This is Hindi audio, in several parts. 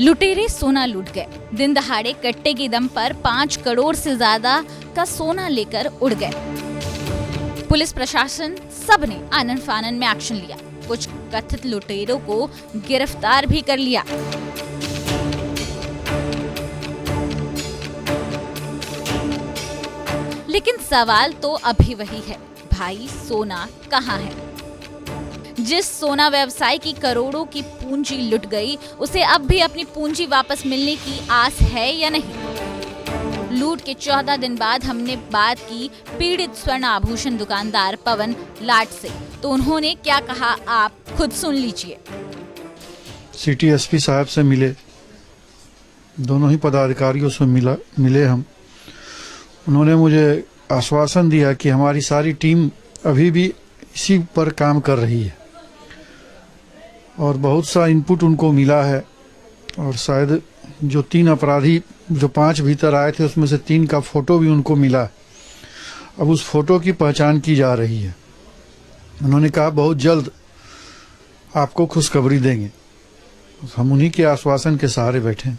लुटेरे सोना लूट गए। दिन दहाड़े कट्टे के दम पर 5 करोड़ से ज्यादा का सोना लेकर उड़ गए। पुलिस प्रशासन सब ने आनन फानन में एक्शन लिया। कुछ कथित लुटेरों को गिरफ्तार भी कर लिया। लेकिन सवाल तो अभी वही है, भाई सोना कहाँ है? जिस सोना व्यवसाय की करोड़ों की पूंजी लुट गई, उसे अब भी अपनी पूंजी वापस मिलने की आस है या नहीं? लूट के 14 दिन बाद हमने बात की पीड़ित स्वर्ण आभूषण दुकानदार पवन लाट से, तो उन्होंने क्या कहा आप खुद सुन लीजिए। सिटी एसपी साहब से मिले, दोनों ही पदाधिकारियों से मिले हम। उन्होंने मुझे आश्वासन दिया कि हमारी सारी टीम अभी भी इसी पर काम कर रही है और बहुत सा इनपुट उनको मिला है। और शायद जो 3 अपराधी जो 5 भीतर आए थे उसमें से 3 का फोटो भी उनको मिला। अब उस फोटो की पहचान की जा रही है। उन्होंने कहा बहुत जल्द आपको खुशखबरी देंगे। हम उन्हीं के आश्वासन के सहारे बैठे हैं।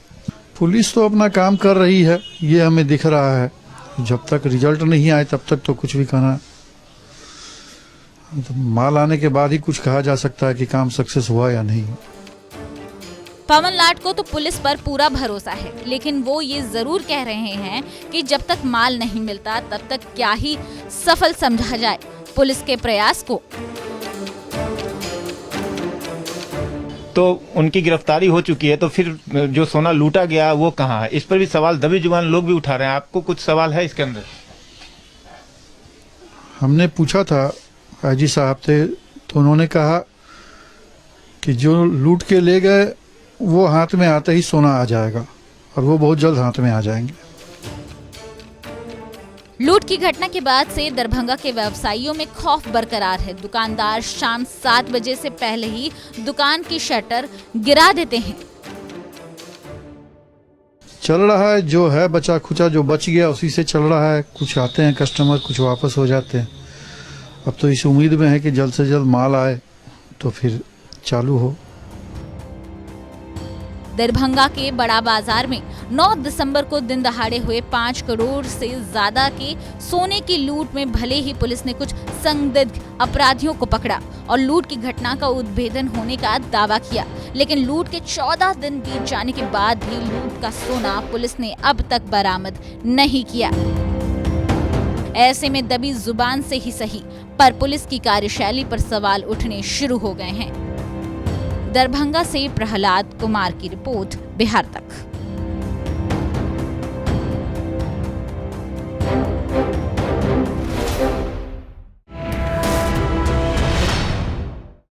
पुलिस तो अपना काम कर रही है, ये हमें दिख रहा है। जब तक रिजल्ट नहीं आए तब तक तो कुछ भी कहना, तो माल आने के बाद ही कुछ कहा जा सकता है कि काम सक्सेस हुआ या नहीं। पवन लाट को तो पुलिस पर पूरा भरोसा है, लेकिन वो ये जरूर कह रहे हैं कि जब तक माल नहीं मिलता तब तक क्या ही सफल समझा जाए पुलिस के प्रयास को। तो उनकी गिरफ्तारी हो चुकी है, तो फिर जो सोना लूटा गया वो कहाँ है? इस पर भी सवाल दबी जुबान लोग भी उठा रहे हैं। आपको कुछ सवाल है इसके अंदर? हमने पूछा था आईजी साहब से, तो उन्होंने कहा कि जो लूट के ले गए वो हाथ में आते ही सोना आ जाएगा और वो बहुत जल्द हाथ में आ जाएंगे। लूट की घटना के बाद से दरभंगा के व्यवसायियों में खौफ बरकरार है। दुकानदार शाम 7 बजे से पहले ही दुकान की शटर गिरा देते हैं। चल रहा है जो है, बचा खुचा जो बच गया उसी से चल रहा है। कुछ आते हैं कस्टमर, कुछ वापस हो जाते हैं। अब तो इस उम्मीद में है कि जल्द से जल्द माल आए तो फिर चालू हो। दरभंगा के बड़ा बाजार में 9 दिसंबर को दिन दहाड़े हुए 5 करोड़ से ज्यादा के सोने की लूट में भले ही पुलिस ने कुछ संदिग्ध अपराधियों को पकड़ा और लूट की घटना का उद्भेदन होने का दावा किया, लेकिन लूट के 14 दिन बीत जाने के बाद भी लूट का सोना पुलिस ने अब तक बरामद नहीं किया। ऐसे में दबी जुबान से ही सही, पर पुलिस की कार्यशैली पर सवाल उठने शुरू हो गए हैं। दरभंगा से प्रहलाद कुमार की रिपोर्ट, बिहार तक।